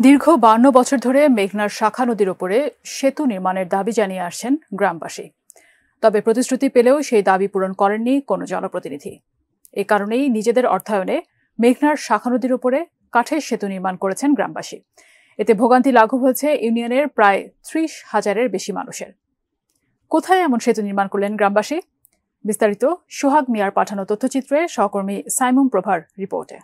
দীর্ঘ 52 বছর ধরে মেঘনার শাখা নদীর উপরে সেতু নির্মাণের দাবি জানিয়ে আসছেন গ্রামবাসী। তবে প্রতিশ্রুতি পেলেও সেই দাবি পূরণ করেননি কোনো জনপ্রতিনিধি। এ কারণেই নিজেদের অর্থায়নে মেঘনার শাখা নদীর উপরে কাঠের সেতু নির্মাণ করেছেন গ্রামবাসী। এতে ভোগান্তি লাঘব হয়েছে ইউনিয়নের প্রায় 30,000-এর বেশি মানুষের। কোথায় এমন সেতু নির্মাণ করলেন গ্রামবাসী? বিস্তারিত সোহাগ মিয়ার পাঠানো তথ্যচিত্রে সহকর্মী সাইমুম প্রভার রিপোর্টে।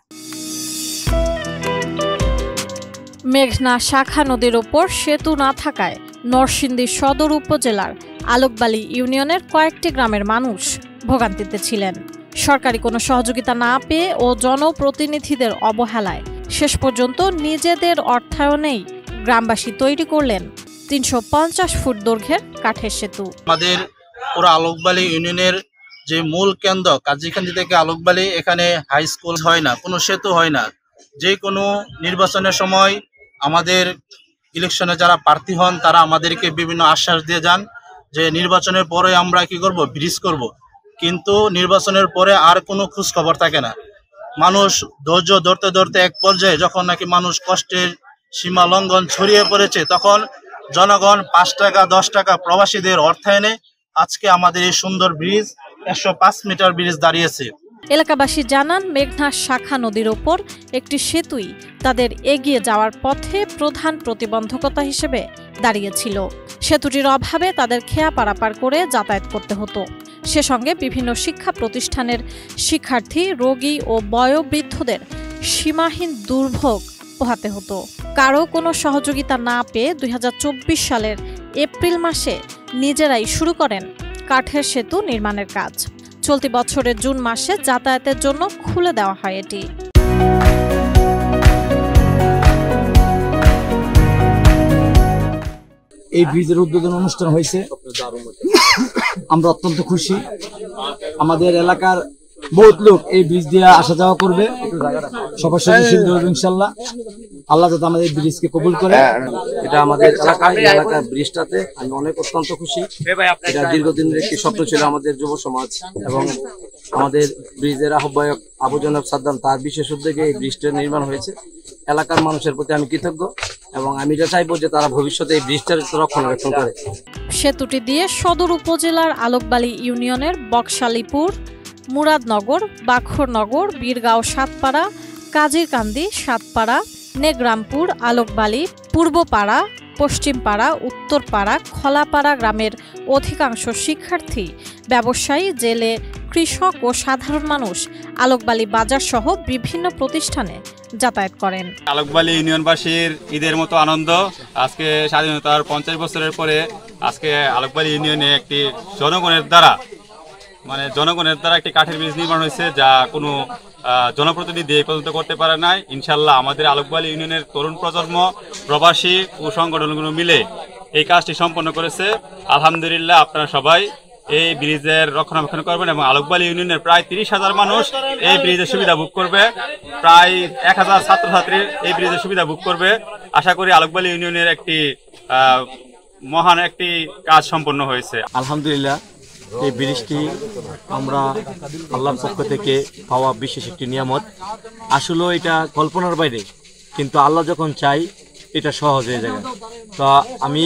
মেঘনা শাখা নদীর ওপর সেতু না থাকায় নরসিংদী সদর উপজেলার আলোকবালি ইউনিয়নের কয়েকটি গ্রামের মানুষ ভোগান্তিতে ছিলেন। সরকারি কোনো সহযোগিতা না পেয়ে ও জনপ্রতিনিধিদের অবহেলায় শেষ পর্যন্ত নিজেদের অর্থায়নেই গ্রামবাসী তৈরি করলেন 350 ফুট দৈর্ঘ্যের কাঠের সেতু। আমাদের পুরো আলোকবালি ইউনিয়নের যে মূল কেন্দ্র কাজীখান্দি থেকে আলোকবালি, এখানে হাই স্কুল হয় না, কোনো সেতু হয় না। যে কোনো নির্বাচনের সময় আমাদের ইলেকশনে যারা প্রার্থী হন তারা আমাদেরকে বিভিন্ন আশ্বাস দিয়ে যান যে নির্বাচনের পরে আমরা কি করব, ব্রিজ করব। কিন্তু নির্বাচনের পরে আর কোনো খোঁজ খবর থাকে না। মানুষ ধৈর্য ধরতে ধরতে এক পর্যায়ে যখন নাকি মানুষ কষ্টের সীমা লঙ্ঘন ছড়িয়ে পড়েছে, তখন জনগণ 5 টাকা 10 টাকা প্রবাসীদের অর্থায়নে আজকে আমাদের এই সুন্দর ব্রিজ 105 মিটার ব্রিজ দাঁড়িয়েছে। এলাকাবাসী জানান, মেঘনা শাখা নদীর ওপর একটি সেতুই তাদের এগিয়ে যাওয়ার পথে প্রধান প্রতিবন্ধকতা হিসেবে দাঁড়িয়েছিল। সেতুটির অভাবে তাদের খেয়া পারাপার করে যাতায়াত করতে হতো। সে সঙ্গে বিভিন্ন শিক্ষা প্রতিষ্ঠানের শিক্ষার্থী, রোগী ও বয়োবৃদ্ধদের সীমাহীন দুর্ভোগ পোহাতে হতো। কারো কোনো সহযোগিতা না পেয়ে 2024 সালের এপ্রিল মাসে নিজেরাই শুরু করেন কাঠের সেতু নির্মাণের কাজ। চলতি বছরের জুন মাসে যাতায়াতের জন্য খুলে দেওয়া হয় এটি। এই ব্রিজের উদ্বোধন অনুষ্ঠান হয়েছে, আমরা অত্যন্ত খুশি। আমাদের এলাকার বহুত লোক এই ব্রিজ দিয়ে আসা যাওয়া করবে, সবার সাথে সুন্দর হবে ইনশাল্লাহ। আল্লাহ যাতে আমাদের ব্রিজকে কবুল করে। এটা আমাদের এলাকার ব্রিজটাতে আমি অত্যন্ত খুশি। এটা দীর্ঘদিনের একটি স্বপ্ন ছিল আমাদের যুব সমাজ এবং আমাদের ব্রিজের আহ্বায়ক আবু জনাব সাদ্দাম, তার বিশেষ উদ্যোগে এই ব্রিজটা নির্মাণ হয়েছে। এলাকার মানুষের প্রতি আমি কৃতজ্ঞ এবং আমি এটা চাইবো যে তারা ভবিষ্যতে এই ব্রিজটার রক্ষণাবেক্ষণ করে। সেতুটি দিয়ে সদর উপজেলার আলোকবালি ইউনিয়নের বকশালীপুর, মুরাদনগর, বাখরনগর, বীরগাঁও, সাতপাড়া, কাজিরকান্দি, সাতপাড়া, নেগ্রামপুর, আলোকবালি, পূর্বপাড়া, পশ্চিমপাড়া, উত্তরপাড়া, খলাপাড়া গ্রামের অধিকাংশ শিক্ষার্থী, ব্যবসায়ী, জেলে, কৃষক ও সাধারণ মানুষ আলোকবালি বাজার সহ বিভিন্ন প্রতিষ্ঠানে যাতায়াত করেন। আলোকবালি ইউনিয়নবাসীর ঈদের মতো আনন্দ। আজকে স্বাধীনতার 50 বছরের পরে আজকে আলোকবালি ইউনিয়নে একটি জনগণের দ্বারা একটি কাঠের ব্রিজ নির্মাণ হয়েছে, যা কোনো জনপ্রতিনিধি এই পর্যন্ত করতে পারে নাই। ইনশাল্লাহ আমাদের আলোকবালি ইউনিয়নের তরুণ প্রজন্ম, প্রবাসী ও সংগঠনগুলো মিলে এই কাজটি সম্পন্ন করেছে। আলহামদুলিল্লাহ, আপনারা সবাই এই ব্রিজের রক্ষণাবেক্ষণ করবেন এবং আলোকবালি ইউনিয়নের প্রায় 30,000 মানুষ এই ব্রিজের সুবিধা ভোগ করবে। প্রায় 1000 ছাত্রছাত্রী এই ব্রিজের সুবিধা ভোগ করবে। আশা করি আলোকবালি ইউনিয়নের একটি মহান একটি কাজ সম্পন্ন হয়েছে। আলহামদুলিল্লাহ, এই ব্রিজটি আমরা আল্লাহর পক্ষ থেকে পাওয়া বিশেষ একটি নিয়ামত। আসলে এটা কল্পনার বাইরে, কিন্তু আল্লাহ যখন চাই এটা সহজ হয়ে যায়। তো আমি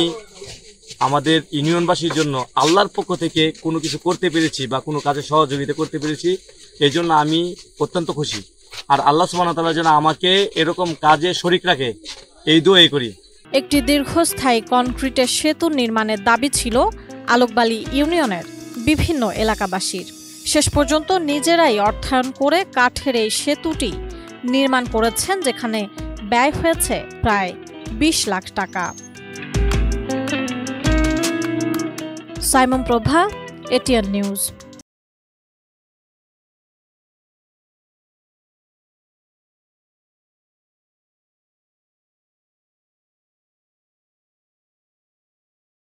আমাদের ইউনিয়নবাসীর জন্য আল্লাহর পক্ষ থেকে কোনো কিছু করতে পেরেছি বা কোনো কাজে সহযোগিতা করতে পেরেছি, এই জন্য আমি অত্যন্ত খুশি। আর আল্লাহ সুবহানাহু ওয়া তাআলা যেন আমাকে এরকম কাজে শরীক রাখে, এই দোয়াই করি। একটি দীর্ঘস্থায়ী কনক্রিটের সেতু নির্মাণের দাবি ছিল আলোকবালি ইউনিয়নের বিভিন্ন এলাকাবাসীর। শেষ পর্যন্ত নিজেরাই অর্থায়ন করে কাঠের এই সেতুটি নির্মাণ করেছেন, যেখানে ব্যয় হয়েছে প্রায় 20 লাখ টাকা। সাইমুম প্রভা, এটিএন নিউজ।